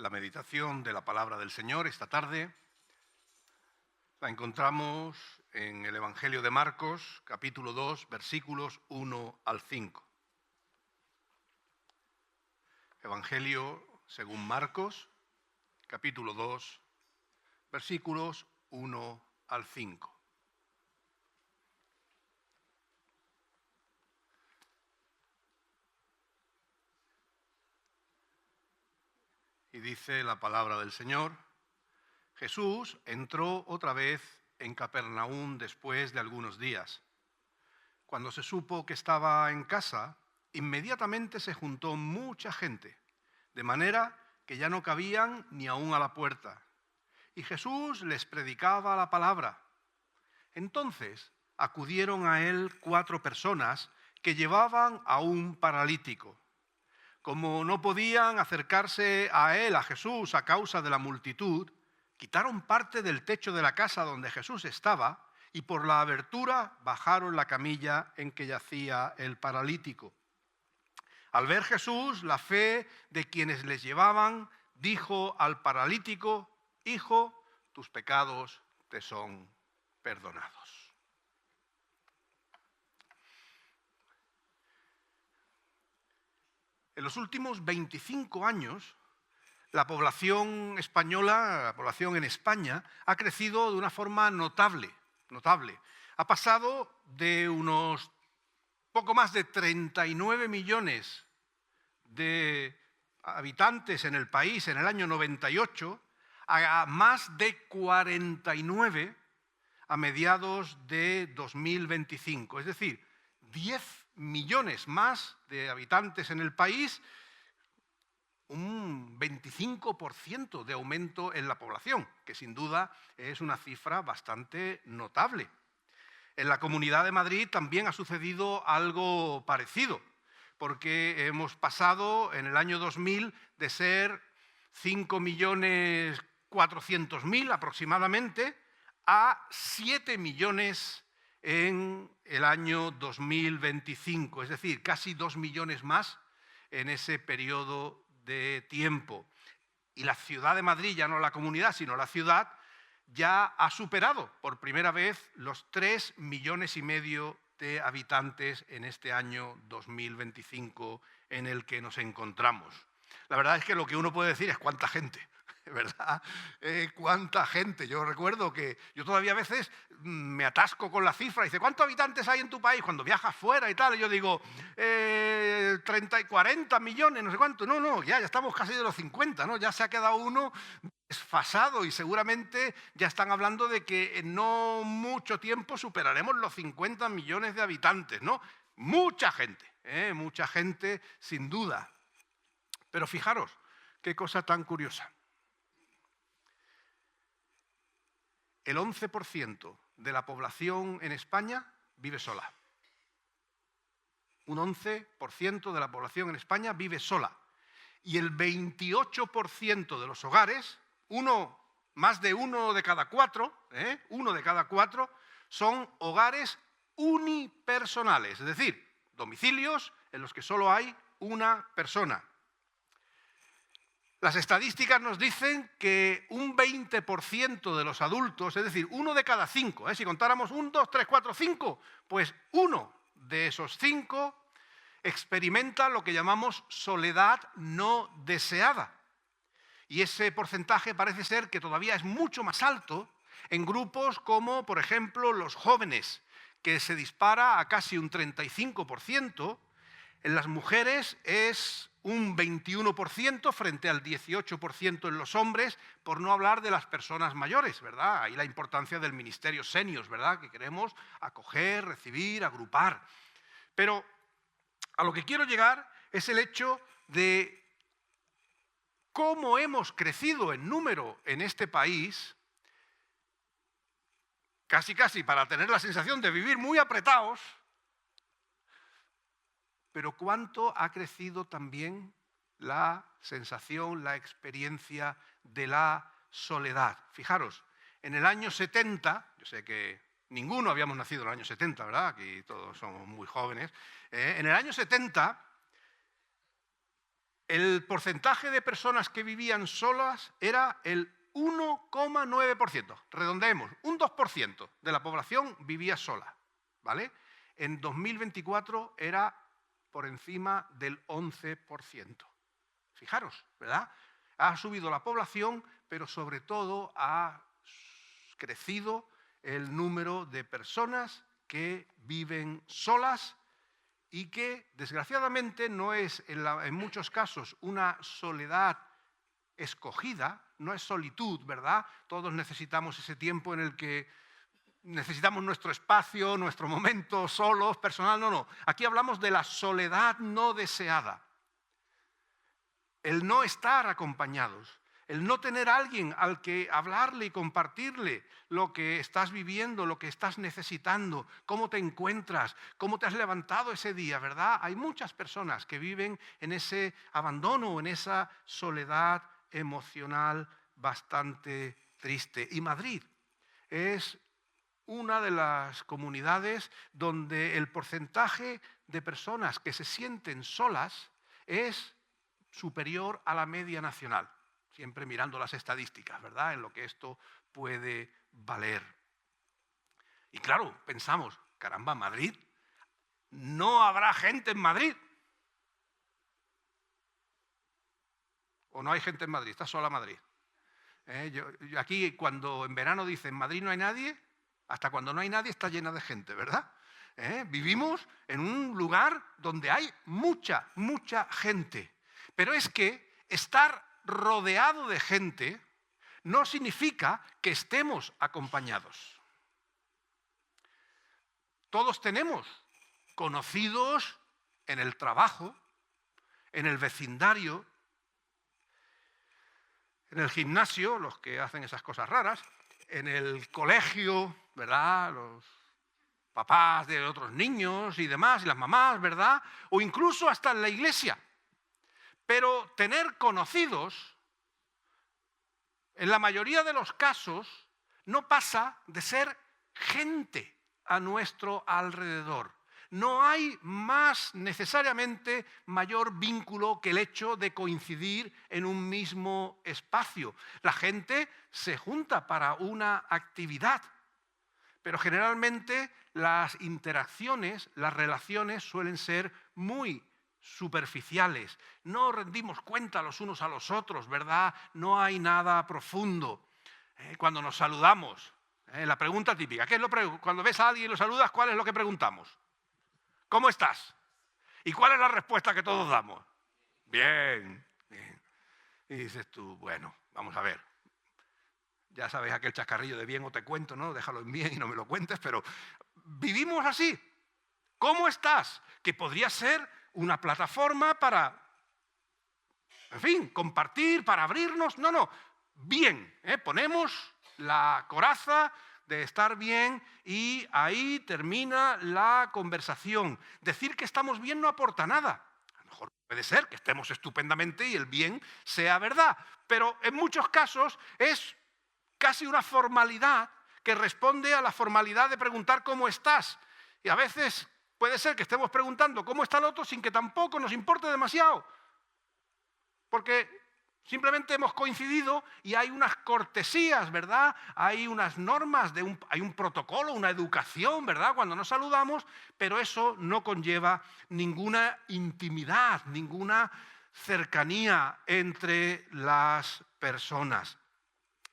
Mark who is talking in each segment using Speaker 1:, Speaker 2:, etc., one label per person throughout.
Speaker 1: La meditación de la palabra del Señor esta tarde la encontramos en el Evangelio de Marcos, capítulo 2, versículos 1 al 5. Evangelio según Marcos, capítulo 2, versículos 1 al 5. Y dice la palabra del Señor: Jesús entró otra vez en Capernaum después de algunos días. Cuando se supo que estaba en casa, inmediatamente se juntó mucha gente, de manera que ya no cabían ni aún a la puerta. Y Jesús les predicaba la palabra. Entonces acudieron a él 4 personas que llevaban a un paralítico. Como no podían acercarse a él, a Jesús, a causa de la multitud, quitaron parte del techo de la casa donde Jesús estaba y por la abertura bajaron la camilla en que yacía el paralítico. Al ver Jesús la fe de quienes les llevaban, dijo al paralítico: Hijo, tus pecados te son perdonados. En los últimos 25 años, la población española, la población en España, ha crecido de una forma notable. Ha pasado de unos poco más de 39 millones de habitantes en el país en el año 98 a más de 49 a mediados de 2025. Es decir, 10 millones más de habitantes en el país, un 25% de aumento en la población, que sin duda es una cifra bastante notable. En la Comunidad de Madrid también ha sucedido algo parecido, porque hemos pasado en el año 2000 de ser 5.400.000 aproximadamente a 7 millones en el año 2025, es decir, casi 2 millones más en ese periodo de tiempo. Y la ciudad de Madrid, ya no la comunidad, sino la ciudad, ya ha superado por primera vez los 3,5 millones de habitantes en este año 2025 en el que nos encontramos. La verdad es que lo que uno puede decir es cuánta gente, ¿verdad? ¿Cuánta gente? Yo recuerdo que yo todavía a veces me atasco con la cifra y dice, ¿cuántos habitantes hay en tu país? Cuando viajas fuera y tal, y yo digo, 30 y 40 millones, no sé cuánto. No, ya estamos casi de los 50, ¿no? Ya se ha quedado uno desfasado y seguramente ya están hablando de que en no mucho tiempo superaremos los 50 millones de habitantes, ¿no? Mucha gente sin duda. Pero fijaros, qué cosa tan curiosa. El 11% de la población en España vive sola. Un 11% de la población en España vive sola. Y el 28% de los hogares, más de uno de cada cuatro, son hogares unipersonales, es decir, domicilios en los que solo hay una persona. Las estadísticas nos dicen que un 20% de los adultos, es decir, 1 de cada 5, si contáramos 1, 2, 3, 4, 5, pues 1 de esos 5 experimenta lo que llamamos soledad no deseada. Y ese porcentaje parece ser que todavía es mucho más alto en grupos como, por ejemplo, los jóvenes, que se dispara a casi un 35%. En las mujeres es un 21% frente al 18% en los hombres, por no hablar de las personas mayores, ¿verdad? Ahí la importancia del ministerio Seniors, ¿verdad? Que queremos acoger, recibir, agrupar. Pero a lo que quiero llegar es el hecho de cómo hemos crecido en número en este país, casi para tener la sensación de vivir muy apretados, pero cuánto ha crecido también la sensación, la experiencia de la soledad. Fijaros, en el año 70, yo sé que ninguno habíamos nacido en el año 70, ¿verdad? Aquí todos somos muy jóvenes. En el año 70 El porcentaje de personas que vivían solas era el 1,9%. Redondeemos, un 2% de la población vivía sola, ¿vale? En 2024 era por encima del 11%. Fijaros, ¿verdad? Ha subido la población, pero sobre todo ha crecido el número de personas que viven solas y que, desgraciadamente, no es en muchos casos una soledad escogida, no es solitud, ¿verdad? Todos necesitamos ese tiempo en el que necesitamos nuestro espacio, nuestro momento solos, personal. No. Aquí hablamos de la soledad no deseada. El no estar acompañados, el no tener a alguien al que hablarle y compartirle lo que estás viviendo, lo que estás necesitando, cómo te encuentras, cómo te has levantado ese día, ¿verdad? Hay muchas personas que viven en ese abandono, en esa soledad emocional bastante triste. Y Madrid es una de las comunidades donde el porcentaje de personas que se sienten solas es superior a la media nacional, siempre mirando las estadísticas, ¿verdad?, en lo que esto puede valer. Y claro, pensamos, caramba, Madrid, ¿no habrá gente en Madrid? ¿O no hay gente en Madrid? Está sola Madrid. Yo aquí, cuando en verano dicen Madrid no hay nadie, hasta cuando no hay nadie está llena de gente, ¿verdad? Vivimos en un lugar donde hay mucha gente. Pero es que estar rodeado de gente no significa que estemos acompañados. Todos tenemos conocidos en el trabajo, en el vecindario, en el gimnasio, los que hacen esas cosas raras, en el colegio, ¿verdad?, los papás de otros niños y demás, y las mamás, ¿verdad?, o incluso hasta en la iglesia. Pero tener conocidos, en la mayoría de los casos, no pasa de ser gente a nuestro alrededor. No hay más necesariamente mayor vínculo que el hecho de coincidir en un mismo espacio. La gente se junta para una actividad, pero generalmente las interacciones, las relaciones suelen ser muy superficiales. No rendimos cuenta los unos a los otros, ¿verdad? No hay nada profundo. Cuando nos saludamos, la pregunta típica, ¿qué es cuando ves a alguien y lo saludas, ¿cuál es lo que preguntamos? ¿Cómo estás? ¿Y cuál es la respuesta que todos damos? Bien, bien. Y dices tú, bueno, vamos a ver. Ya sabes aquel chascarrillo de bien o te cuento, ¿no? Déjalo en bien y no me lo cuentes, pero vivimos así. ¿Cómo estás? Que podría ser una plataforma para, en fin, compartir, para abrirnos. No, bien. Ponemos la coraza de estar bien y ahí termina la conversación. Decir que estamos bien no aporta nada. A lo mejor puede ser que estemos estupendamente y el bien sea verdad, pero en muchos casos es casi una formalidad que responde a la formalidad de preguntar cómo estás. Y a veces puede ser que estemos preguntando cómo está el otro sin que tampoco nos importe demasiado. Porque simplemente hemos coincidido y hay unas cortesías, ¿verdad? Hay unas normas, hay un protocolo, una educación, ¿verdad?, cuando nos saludamos, pero eso no conlleva ninguna intimidad, ninguna cercanía entre las personas.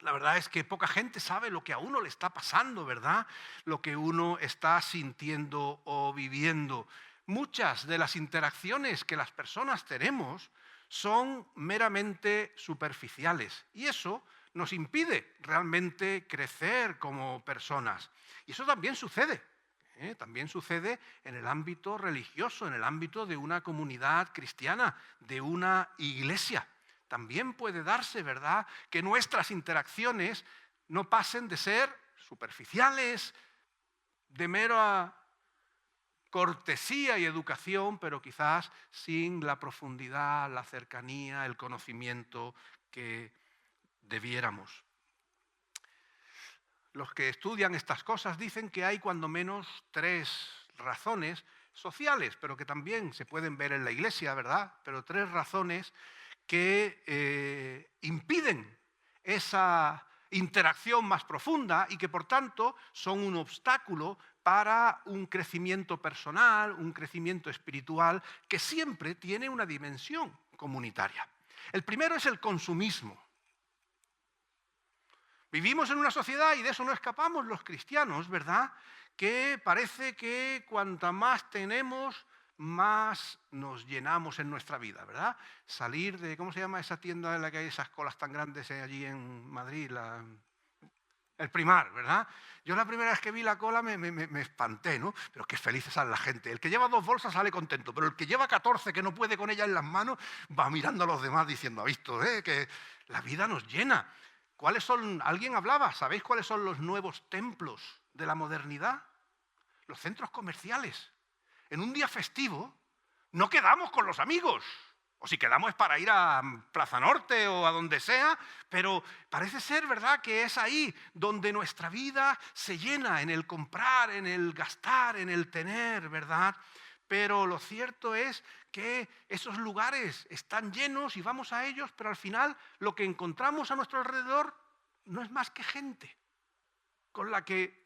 Speaker 1: La verdad es que poca gente sabe lo que a uno le está pasando, ¿verdad?, lo que uno está sintiendo o viviendo. Muchas de las interacciones que las personas tenemos son meramente superficiales y eso nos impide realmente crecer como personas. Y eso también sucede. También sucede en el ámbito religioso, en el ámbito de una comunidad cristiana, de una iglesia. También puede darse, ¿verdad?, que nuestras interacciones no pasen de ser superficiales, de mera cortesía y educación, pero quizás sin la profundidad, la cercanía, el conocimiento que debiéramos. Los que estudian estas cosas dicen que hay cuando menos 3 razones sociales, pero que también se pueden ver en la Iglesia, ¿verdad? Pero 3 razones que impiden esa interacción más profunda y que, por tanto, son un obstáculo para un crecimiento personal, un crecimiento espiritual, que siempre tiene una dimensión comunitaria. El primero es el consumismo. Vivimos en una sociedad, y de eso no escapamos los cristianos, ¿verdad?, que parece que cuanta más tenemos, más nos llenamos en nuestra vida, ¿verdad? Salir de, ¿cómo se llama esa tienda en la que hay esas colas tan grandes allí en Madrid? El Primar, ¿verdad? Yo la primera vez que vi la cola me espanté, ¿no? Pero qué feliz sale la gente. El que lleva 2 bolsas sale contento, pero el que lleva 14, que no puede con ella en las manos, va mirando a los demás diciendo, ¿ha visto, que la vida nos llena? ¿Cuáles son? Alguien hablaba, ¿sabéis cuáles son los nuevos templos de la modernidad? Los centros comerciales. En un día festivo no quedamos con los amigos. O si quedamos es para ir a Plaza Norte o a donde sea, pero parece ser, ¿verdad?, que es ahí donde nuestra vida se llena, en el comprar, en el gastar, en el tener, ¿verdad? Pero lo cierto es que esos lugares están llenos y vamos a ellos, pero al final lo que encontramos a nuestro alrededor no es más que gente con la que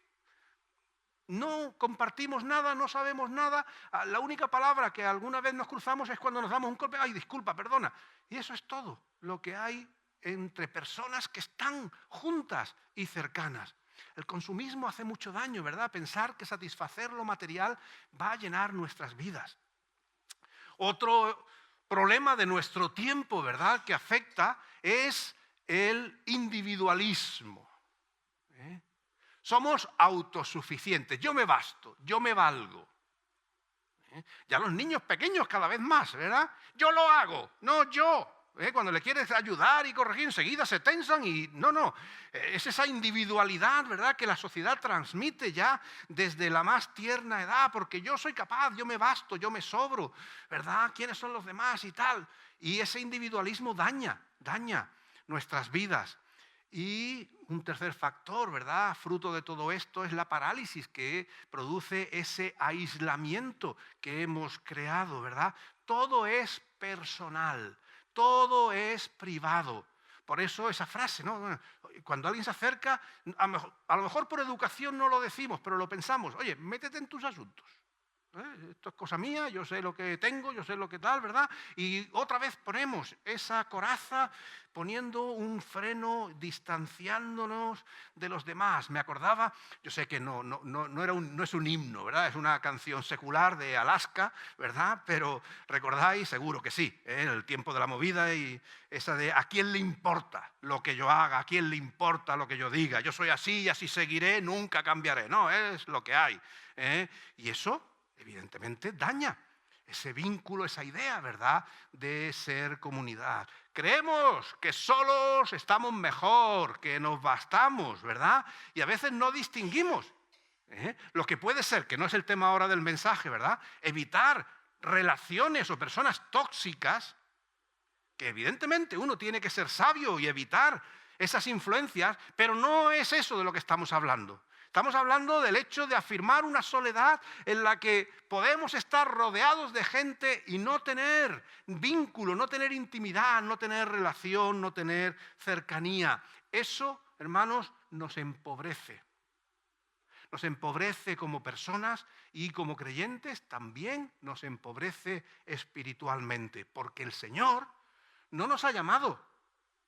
Speaker 1: no compartimos nada, no sabemos nada. La única palabra que alguna vez nos cruzamos es cuando nos damos un golpe. ¡Ay, disculpa, perdona! Y eso es todo lo que hay entre personas que están juntas y cercanas. El consumismo hace mucho daño, ¿verdad? Pensar que satisfacer lo material va a llenar nuestras vidas. Otro problema de nuestro tiempo, ¿verdad?, que afecta es el individualismo. Somos autosuficientes. Yo me basto, yo me valgo. Ya los niños pequeños cada vez más, ¿verdad? Yo lo hago, no yo. Cuando le quieres ayudar y corregir, enseguida se tensan y no. Es esa individualidad, ¿verdad?, que la sociedad transmite ya desde la más tierna edad, porque yo soy capaz, yo me basto, yo me sobro, ¿verdad? ¿Quiénes son los demás y tal? Y ese individualismo daña nuestras vidas. Y un tercer factor, ¿verdad?, fruto de todo esto es la parálisis que produce ese aislamiento que hemos creado, ¿verdad? Todo es personal, todo es privado. Por eso esa frase, ¿no? Cuando alguien se acerca, a lo mejor por educación no lo decimos, pero lo pensamos. Oye, métete en tus asuntos. Esto es cosa mía, yo sé lo que tengo, yo sé lo que tal, ¿verdad? Y otra vez ponemos esa coraza poniendo un freno, distanciándonos de los demás. Me acordaba, yo sé que no es un himno, ¿verdad? Es una canción secular de Alaska, ¿verdad? Pero recordáis, seguro que sí, el tiempo de la movida y esa de ¿a quién le importa lo que yo haga? ¿A quién le importa lo que yo diga? Yo soy así y así seguiré, nunca cambiaré. No, es lo que hay. Y eso evidentemente daña ese vínculo, esa idea, ¿verdad?, de ser comunidad. Creemos que solos estamos mejor, que nos bastamos, ¿verdad? Y a veces no distinguimos lo que puede ser, que no es el tema ahora del mensaje, ¿verdad?, evitar relaciones o personas tóxicas, que evidentemente uno tiene que ser sabio y evitar esas influencias, pero no es eso de lo que estamos hablando. Estamos hablando del hecho de afirmar una soledad en la que podemos estar rodeados de gente y no tener vínculo, no tener intimidad, no tener relación, no tener cercanía. Eso, hermanos, nos empobrece. Nos empobrece como personas y como creyentes también nos empobrece espiritualmente, porque el Señor no nos ha llamado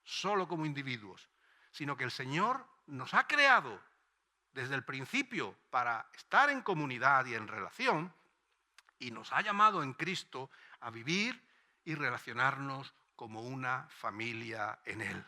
Speaker 1: solo como individuos, sino que el Señor nos ha creado desde el principio para estar en comunidad y en relación, y nos ha llamado en Cristo a vivir y relacionarnos como una familia en Él.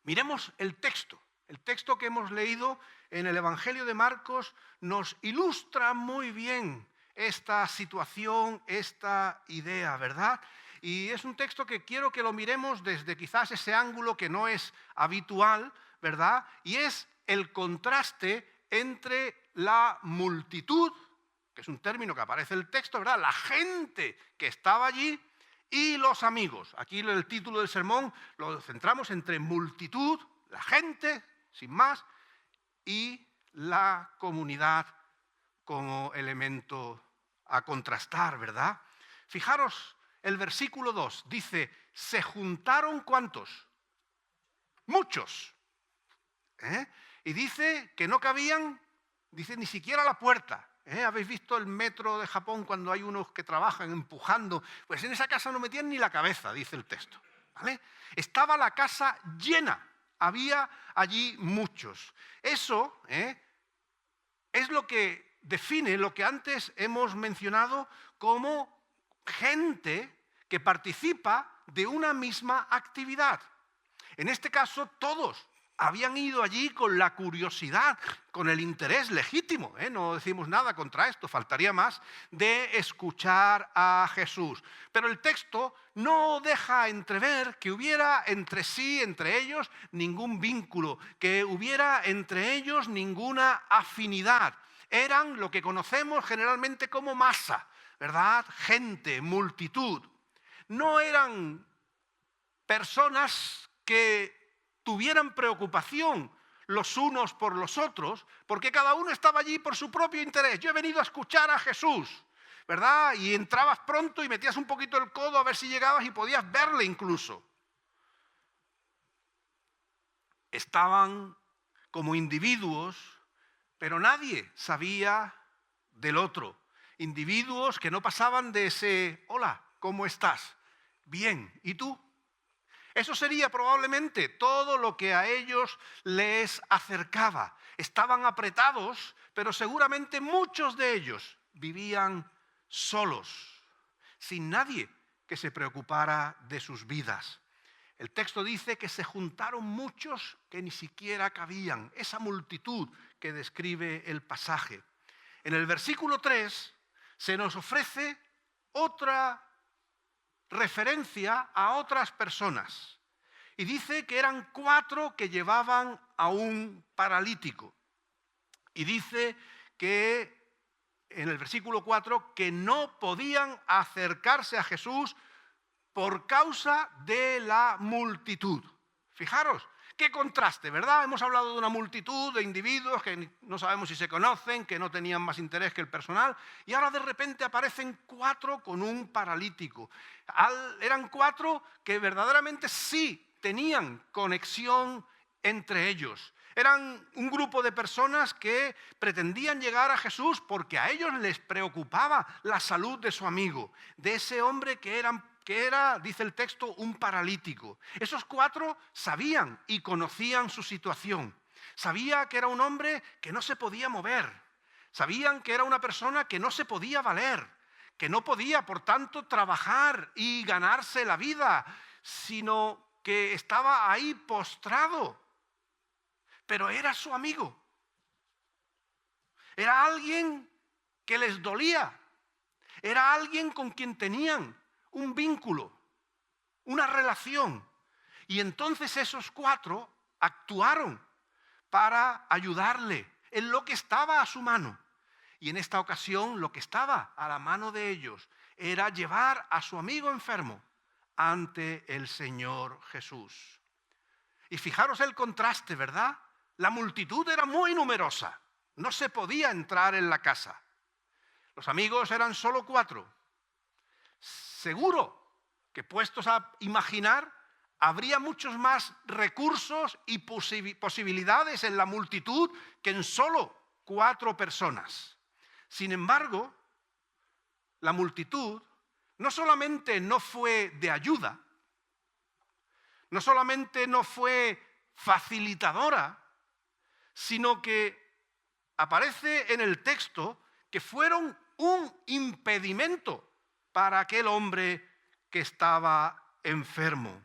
Speaker 1: Miremos el texto. El texto que hemos leído en el Evangelio de Marcos nos ilustra muy bien esta situación, esta idea, ¿verdad? Y es un texto que quiero que lo miremos desde quizás ese ángulo que no es habitual, ¿verdad? Y es el contraste entre la multitud, que es un término que aparece en el texto, ¿verdad?, la gente que estaba allí, y los amigos. Aquí el título del sermón lo centramos entre multitud, la gente, sin más, y la comunidad como elemento a contrastar, ¿verdad? Fijaros, el versículo 2 dice, ¿se juntaron cuántos? Muchos. Y dice que no cabían, dice, ni siquiera a la puerta. ¿Habéis visto el metro de Japón cuando hay unos que trabajan empujando? Pues en esa casa no metían ni la cabeza, dice el texto. ¿Vale? Estaba la casa llena, había allí muchos. Eso es lo que define lo que antes hemos mencionado como gente que participa de una misma actividad. En este caso, todos habían ido allí con la curiosidad, con el interés legítimo, no decimos nada contra esto, faltaría más, de escuchar a Jesús. Pero el texto no deja entrever que hubiera entre sí, entre ellos, ningún vínculo, que hubiera entre ellos ninguna afinidad. Eran lo que conocemos generalmente como masa, ¿verdad? Gente, multitud. No eran personas que tuvieran preocupación los unos por los otros, porque cada uno estaba allí por su propio interés. Yo he venido a escuchar a Jesús, ¿verdad? Y entrabas pronto y metías un poquito el codo a ver si llegabas y podías verle incluso. Estaban como individuos, pero nadie sabía del otro. Individuos que no pasaban de ese, hola, ¿cómo estás? Bien, ¿y tú? Eso sería probablemente todo lo que a ellos les acercaba. Estaban apretados, pero seguramente muchos de ellos vivían solos, sin nadie que se preocupara de sus vidas. El texto dice que se juntaron muchos que ni siquiera cabían, esa multitud que describe el pasaje. En el versículo 3 se nos ofrece otra referencia a otras personas. Y dice que eran 4 que llevaban a un paralítico. Y dice que en el versículo 4 que no podían acercarse a Jesús por causa de la multitud. Fijaros, qué contraste, ¿verdad? Hemos hablado de una multitud de individuos que no sabemos si se conocen, que no tenían más interés que el personal, y ahora de repente aparecen 4 con un paralítico. Eran 4 que verdaderamente sí tenían conexión entre ellos. Eran un grupo de personas que pretendían llegar a Jesús porque a ellos les preocupaba la salud de su amigo, de ese hombre que era, dice el texto, un paralítico. Esos 4 sabían y conocían su situación. Sabían que era un hombre que no se podía mover. Sabían que era una persona que no se podía valer, que no podía, por tanto, trabajar y ganarse la vida, sino que estaba ahí postrado. Pero era su amigo. Era alguien que les dolía. Era alguien con quien tenían un vínculo, una relación. Y entonces esos 4 actuaron para ayudarle en lo que estaba a su mano. Y en esta ocasión lo que estaba a la mano de ellos era llevar a su amigo enfermo ante el Señor Jesús. Y fijaros el contraste, ¿verdad? La multitud era muy numerosa. No se podía entrar en la casa. Los amigos eran solo 4. Seguro que, puestos a imaginar, habría muchos más recursos y posibilidades en la multitud que en solo 4 personas. Sin embargo, la multitud no solamente no fue de ayuda, no solamente no fue facilitadora, sino que aparece en el texto que fueron un impedimento para aquel hombre que estaba enfermo.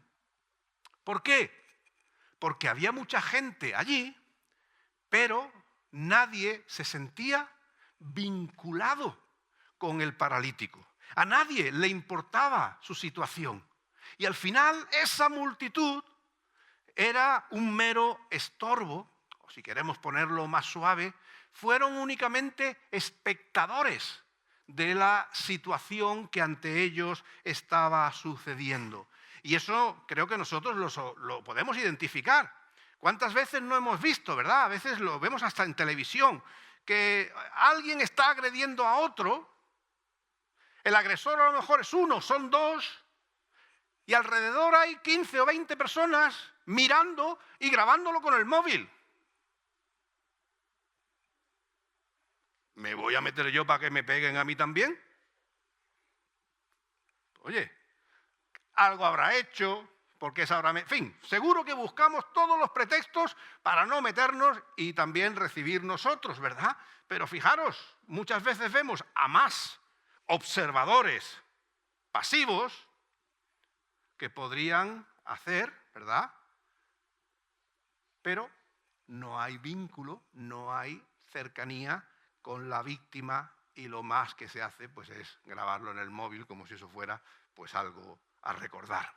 Speaker 1: ¿Por qué? Porque había mucha gente allí, pero nadie se sentía vinculado con el paralítico. A nadie le importaba su situación. Y al final esa multitud era un mero estorbo, o si queremos ponerlo más suave, fueron únicamente espectadores de la situación que ante ellos estaba sucediendo. Y eso creo que nosotros lo podemos identificar. ¿Cuántas veces no hemos visto, verdad? A veces lo vemos hasta en televisión, que alguien está agrediendo a otro, el agresor a lo mejor es uno, son dos, y alrededor hay 15 o 20 personas mirando y grabándolo con el móvil. ¿Me voy a meter yo para que me peguen a mí también? Oye, algo habrá hecho, porque esa habrá... En fin, seguro que buscamos todos los pretextos para no meternos y también recibir nosotros, ¿verdad? Pero fijaros, muchas veces vemos a más observadores pasivos que podrían hacer, ¿verdad? Pero no hay vínculo, no hay cercanía con la víctima y lo más que se hace pues es grabarlo en el móvil como si eso fuera pues algo a recordar.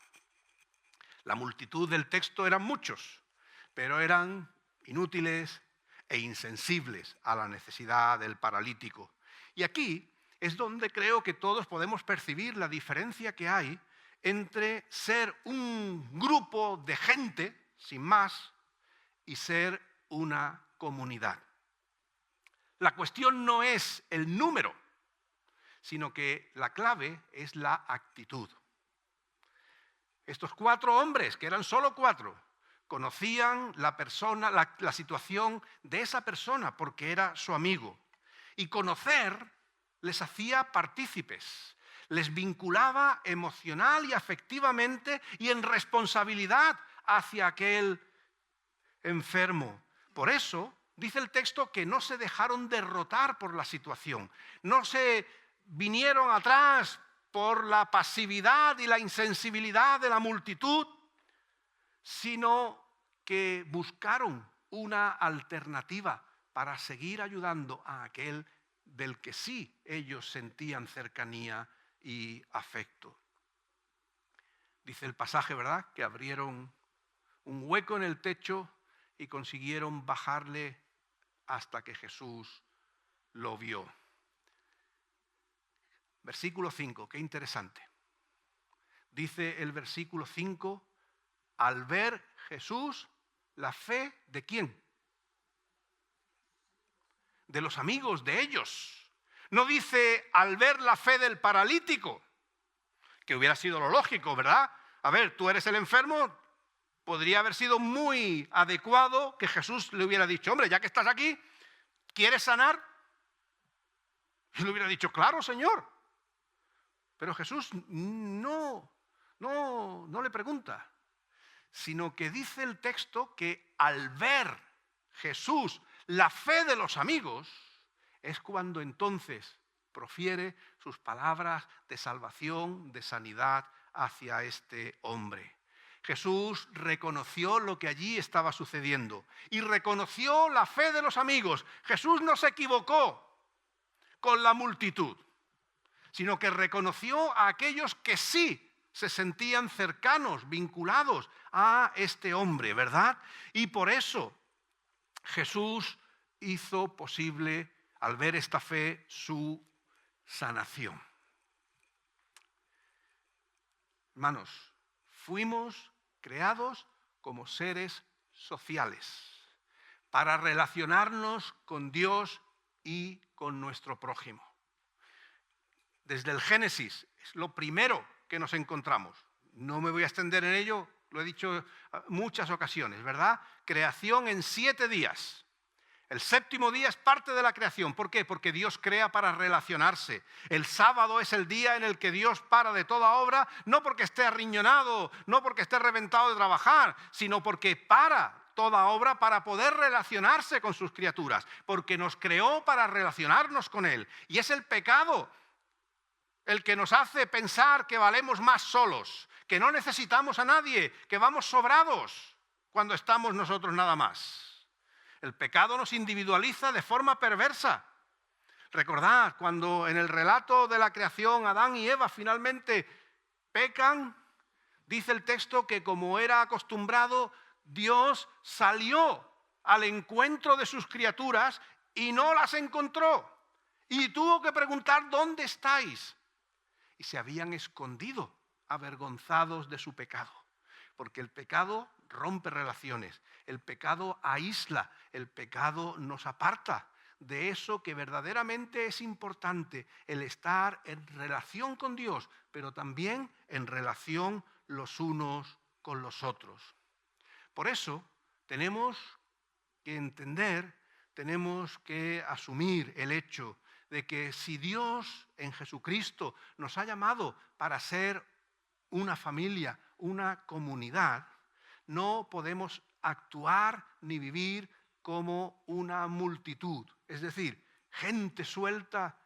Speaker 1: La multitud del texto eran muchos, pero eran inútiles e insensibles a la necesidad del paralítico. Y aquí es donde creo que todos podemos percibir la diferencia que hay entre ser un grupo de gente, sin más, y ser una comunidad. La cuestión no es el número, sino que la clave es la actitud. Estos 4 hombres, que eran solo 4, conocían la persona, la situación de esa persona porque era su amigo. Y conocer les hacía partícipes, les vinculaba emocional y afectivamente y en responsabilidad hacia aquel enfermo. Por eso dice el texto que no se dejaron derrotar por la situación, no se vinieron atrás por la pasividad y la insensibilidad de la multitud, sino que buscaron una alternativa para seguir ayudando a aquel del que sí ellos sentían cercanía y afecto. Dice el pasaje, ¿verdad?, que abrieron un hueco en el techo y consiguieron bajarle hasta que Jesús lo vio. Versículo 5, qué interesante. Dice el versículo 5, al ver Jesús la fe ¿de quién? De los amigos, de ellos. No dice al ver la fe del paralítico, que hubiera sido lo lógico, ¿verdad? A ver, tú eres el enfermo, podría haber sido muy adecuado que Jesús le hubiera dicho, hombre, ya que estás aquí, ¿quieres sanar? Y le hubiera dicho, claro, Señor. Pero Jesús no le pregunta, sino que dice el texto que al ver Jesús la fe de los amigos, es cuando entonces profiere sus palabras de salvación, de sanidad hacia este hombre. Jesús reconoció lo que allí estaba sucediendo y reconoció la fe de los amigos. Jesús no se equivocó con la multitud, sino que reconoció a aquellos que sí se sentían cercanos, vinculados a este hombre, ¿verdad? Y por eso Jesús hizo posible, al ver esta fe, su sanación. Hermanos, fuimos creados como seres sociales para relacionarnos con Dios y con nuestro prójimo. Desde el Génesis es lo primero que nos encontramos. No me voy a extender en ello, lo he dicho en muchas ocasiones, ¿verdad? Creación en 7 días. El 7º día es parte de la creación. ¿Por qué? Porque Dios crea para relacionarse. El sábado es el día en el que Dios para de toda obra, no porque esté arriñonado, no porque esté reventado de trabajar, sino porque para toda obra para poder relacionarse con sus criaturas, porque nos creó para relacionarnos con Él. Y es el pecado el que nos hace pensar que valemos más solos, que no necesitamos a nadie, que vamos sobrados cuando estamos nosotros nada más. El pecado nos individualiza de forma perversa. Recordad, cuando en el relato de la creación Adán y Eva finalmente pecan, dice el texto que como era acostumbrado, Dios salió al encuentro de sus criaturas y no las encontró. Y tuvo que preguntar, ¿dónde estáis? Y se habían escondido, avergonzados de su pecado. Porque el pecado rompe relaciones, el pecado aísla, el pecado nos aparta de eso que verdaderamente es importante, el estar en relación con Dios, pero también en relación los unos con los otros. Por eso tenemos que entender, tenemos que asumir el hecho de que si Dios en Jesucristo nos ha llamado para ser una familia, una comunidad, no podemos actuar ni vivir como una multitud, es decir, gente suelta,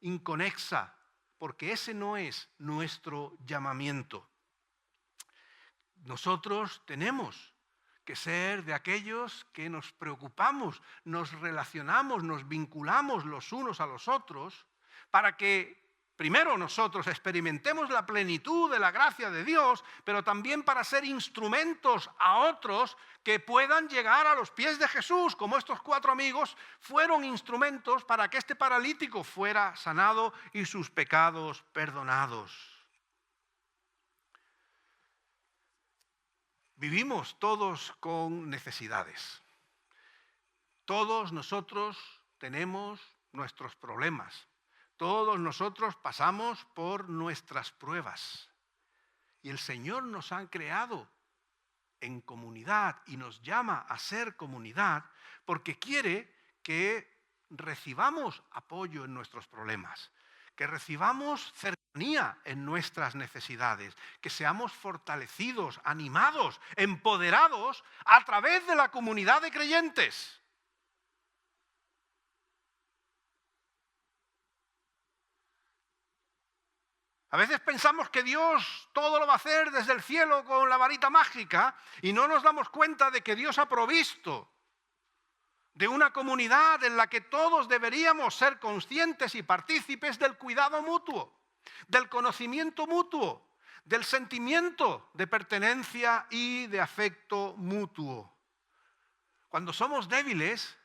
Speaker 1: inconexa, porque ese no es nuestro llamamiento. Nosotros tenemos que ser de aquellos que nos preocupamos, nos relacionamos, nos vinculamos los unos a los otros, para que primero nosotros experimentemos la plenitud de la gracia de Dios, pero también para ser instrumentos a otros que puedan llegar a los pies de Jesús, como estos 4 amigos fueron instrumentos para que este paralítico fuera sanado y sus pecados perdonados. Vivimos todos con necesidades. Todos nosotros tenemos nuestros problemas. Todos nosotros pasamos por nuestras pruebas. Y el Señor nos ha creado en comunidad y nos llama a ser comunidad porque quiere que recibamos apoyo en nuestros problemas, que recibamos cercanía en nuestras necesidades, que seamos fortalecidos, animados, empoderados a través de la comunidad de creyentes. A veces pensamos que Dios todo lo va a hacer desde el cielo con la varita mágica y no nos damos cuenta de que Dios ha provisto de una comunidad en la que todos deberíamos ser conscientes y partícipes del cuidado mutuo, del conocimiento mutuo, del sentimiento de pertenencia y de afecto mutuo. Cuando somos débiles,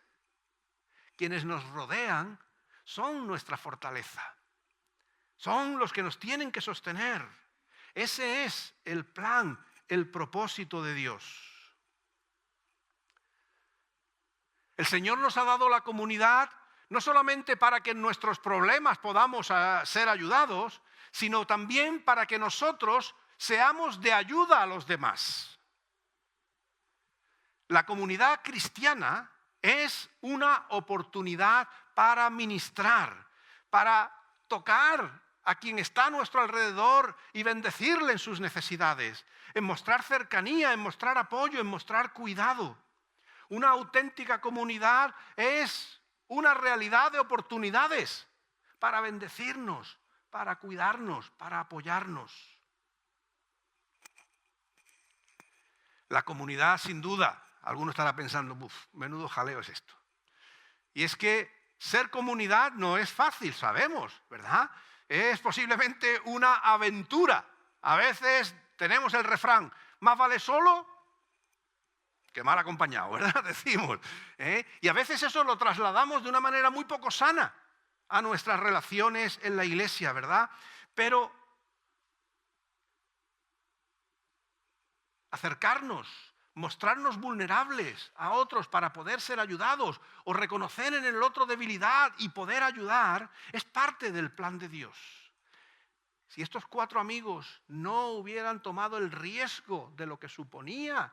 Speaker 1: quienes nos rodean son nuestra fortaleza. Son los que nos tienen que sostener. Ese es el plan, el propósito de Dios. El Señor nos ha dado la comunidad no solamente para que en nuestros problemas podamos ser ayudados, sino también para que nosotros seamos de ayuda a los demás. La comunidad cristiana es una oportunidad para ministrar, para tocar a quien está a nuestro alrededor y bendecirle en sus necesidades, en mostrar cercanía, en mostrar apoyo, en mostrar cuidado. Una auténtica comunidad es una realidad de oportunidades para bendecirnos, para cuidarnos, para apoyarnos. La comunidad, sin duda, alguno estará pensando, menudo jaleo es esto. Y es que ser comunidad no es fácil, sabemos, ¿verdad? Es posiblemente una aventura. A veces tenemos el refrán, más vale solo que mal acompañado, ¿verdad? Decimos. Y a veces eso lo trasladamos de una manera muy poco sana a nuestras relaciones en la iglesia, ¿verdad? Pero acercarnos, mostrarnos vulnerables a otros para poder ser ayudados o reconocer en el otro debilidad y poder ayudar es parte del plan de Dios. Si estos 4 amigos no hubieran tomado el riesgo de lo que suponía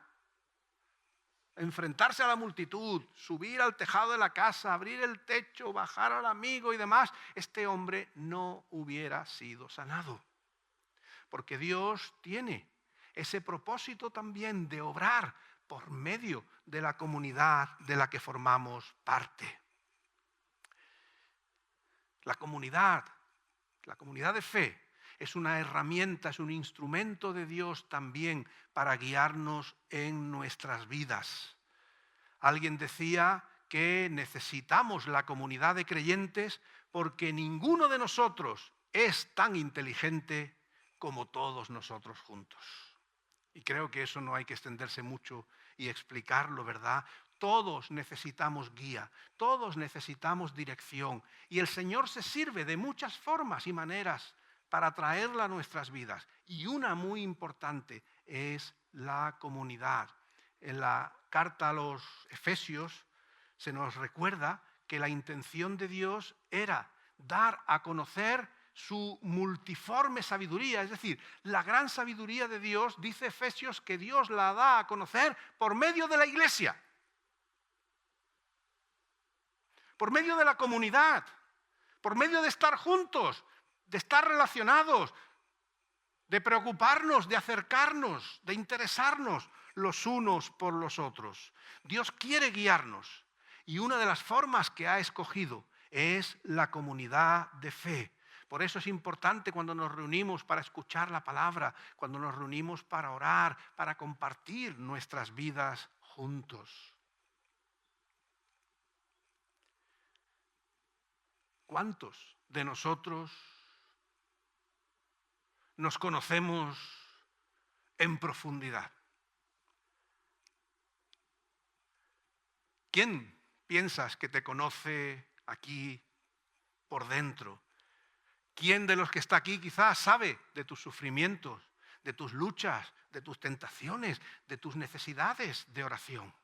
Speaker 1: enfrentarse a la multitud, subir al tejado de la casa, abrir el techo, bajar al amigo y demás, este hombre no hubiera sido sanado. Porque Dios tiene ese propósito también de obrar por medio de la comunidad de la que formamos parte. La comunidad de fe es una herramienta, es un instrumento de Dios también para guiarnos en nuestras vidas. Alguien decía que necesitamos la comunidad de creyentes porque ninguno de nosotros es tan inteligente como todos nosotros juntos. Y creo que eso no hay que extenderse mucho y explicarlo, ¿verdad? Todos necesitamos guía, todos necesitamos dirección. Y el Señor se sirve de muchas formas y maneras para traerla a nuestras vidas. Y una muy importante es la comunidad. En la carta a los Efesios se nos recuerda que la intención de Dios era dar a conocer su multiforme sabiduría, es decir, la gran sabiduría de Dios, dice Efesios, que Dios la da a conocer por medio de la iglesia, por medio de la comunidad, por medio de estar juntos, de estar relacionados, de preocuparnos, de acercarnos, de interesarnos los unos por los otros. Dios quiere guiarnos y una de las formas que ha escogido es la comunidad de fe. Por eso es importante cuando nos reunimos para escuchar la palabra, cuando nos reunimos para orar, para compartir nuestras vidas juntos. ¿Cuántos de nosotros nos conocemos en profundidad? ¿Quién piensas que te conoce aquí por dentro? ¿Quién de los que está aquí quizás sabe de tus sufrimientos, de tus luchas, de tus tentaciones, de tus necesidades de oración?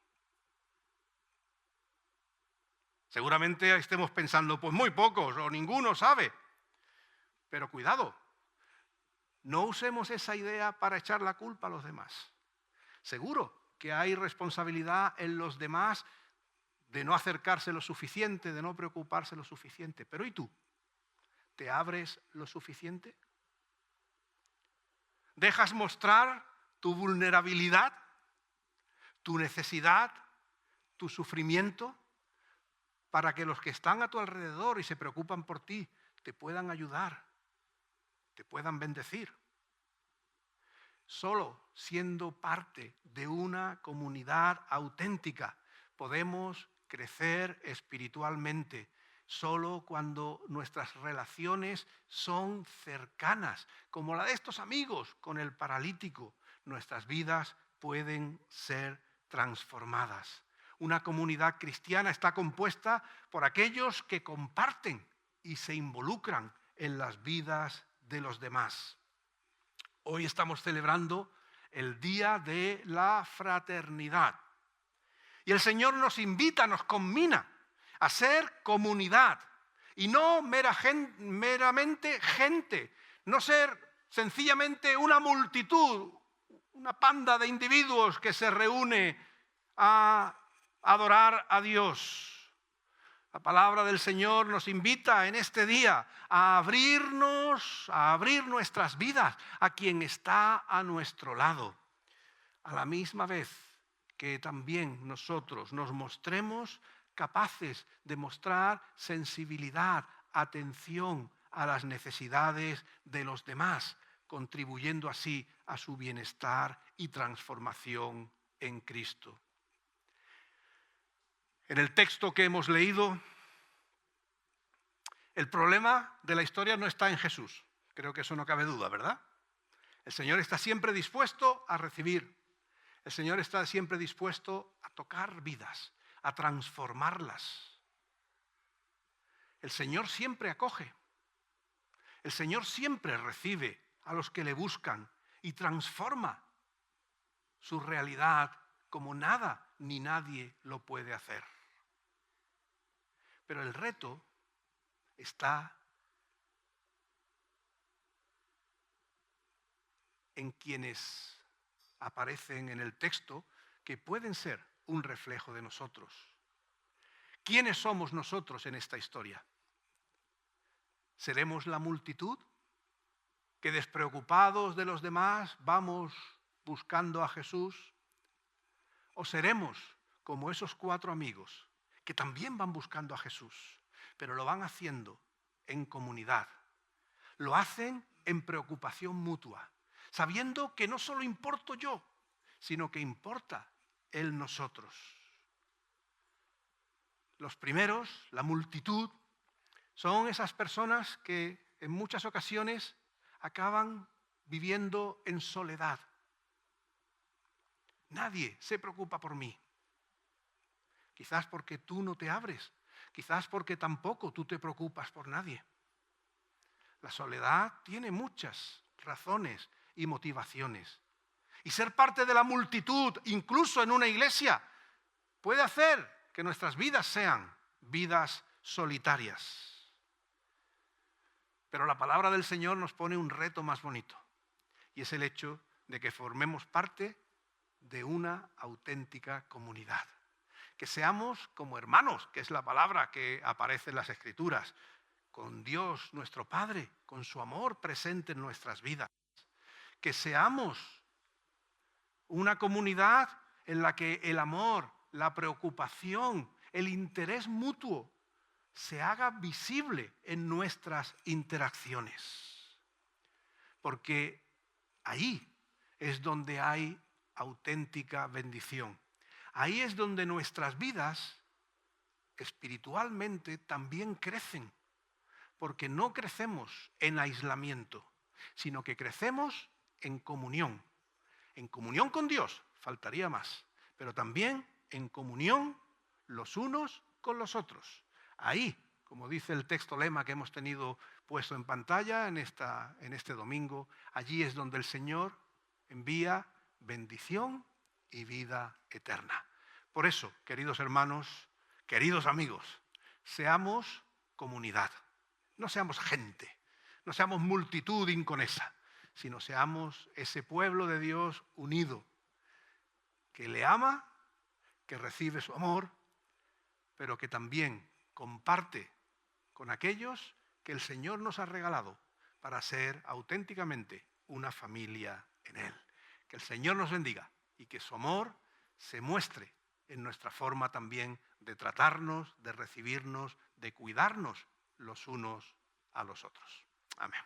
Speaker 1: Seguramente estemos pensando, pues muy pocos o ninguno sabe. Pero cuidado, no usemos esa idea para echar la culpa a los demás. Seguro que hay responsabilidad en los demás de no acercarse lo suficiente, de no preocuparse lo suficiente. Pero ¿y tú? ¿Te abres lo suficiente? ¿Dejas mostrar tu vulnerabilidad, tu necesidad, tu sufrimiento, para que los que están a tu alrededor y se preocupan por ti te puedan ayudar, te puedan bendecir? Solo siendo parte de una comunidad auténtica podemos crecer espiritualmente. Solo cuando nuestras relaciones son cercanas, como la de estos amigos con el paralítico, nuestras vidas pueden ser transformadas. Una comunidad cristiana está compuesta por aquellos que comparten y se involucran en las vidas de los demás. Hoy estamos celebrando el Día de la Fraternidad. Y el Señor nos invita, nos conmina a ser comunidad y no meramente gente, no ser sencillamente una multitud, una panda de individuos que se reúne a adorar a Dios. La palabra del Señor nos invita en este día a abrir nuestras vidas a quien está a nuestro lado, a la misma vez que también nosotros nos mostremos capaces de mostrar sensibilidad, atención a las necesidades de los demás, contribuyendo así a su bienestar y transformación en Cristo. En el texto que hemos leído, el problema de la historia no está en Jesús. Creo que eso no cabe duda, ¿verdad? El Señor está siempre dispuesto a recibir. El Señor está siempre dispuesto a tocar vidas, a transformarlas. El Señor siempre acoge. El Señor siempre recibe a los que le buscan y transforma su realidad como nada ni nadie lo puede hacer. Pero el reto está en quienes aparecen en el texto que pueden ser un reflejo de nosotros. ¿Quiénes somos nosotros en esta historia? ¿Seremos la multitud que despreocupados de los demás vamos buscando a Jesús? ¿O seremos como esos 4 amigos que también van buscando a Jesús, pero lo van haciendo en comunidad? Lo hacen en preocupación mutua, sabiendo que no solo importo yo, sino que importa Él nosotros. Los primeros, la multitud, son esas personas que en muchas ocasiones acaban viviendo en soledad. Nadie se preocupa por mí. Quizás porque tú no te abres, quizás porque tampoco tú te preocupas por nadie. La soledad tiene muchas razones y motivaciones. Y ser parte de la multitud, incluso en una iglesia, puede hacer que nuestras vidas sean vidas solitarias. Pero la palabra del Señor nos pone un reto más bonito, y es el hecho de que formemos parte de una auténtica comunidad. Que seamos como hermanos, que es la palabra que aparece en las Escrituras, con Dios nuestro Padre, con su amor presente en nuestras vidas. Que seamos una comunidad en la que el amor, la preocupación, el interés mutuo se haga visible en nuestras interacciones. Porque ahí es donde hay auténtica bendición. Ahí es donde nuestras vidas espiritualmente también crecen. Porque no crecemos en aislamiento, sino que crecemos en comunión. En comunión con Dios, faltaría más, pero también en comunión los unos con los otros. Ahí, como dice el texto lema que hemos tenido puesto en pantalla en este domingo, allí es donde el Señor envía bendición y vida eterna. Por eso, queridos hermanos, queridos amigos, seamos comunidad. No seamos gente, no seamos multitud inconesa, sino seamos ese pueblo de Dios unido, que le ama, que recibe su amor, pero que también comparte con aquellos que el Señor nos ha regalado para ser auténticamente una familia en Él. Que el Señor nos bendiga y que su amor se muestre en nuestra forma también de tratarnos, de recibirnos, de cuidarnos los unos a los otros. Amén.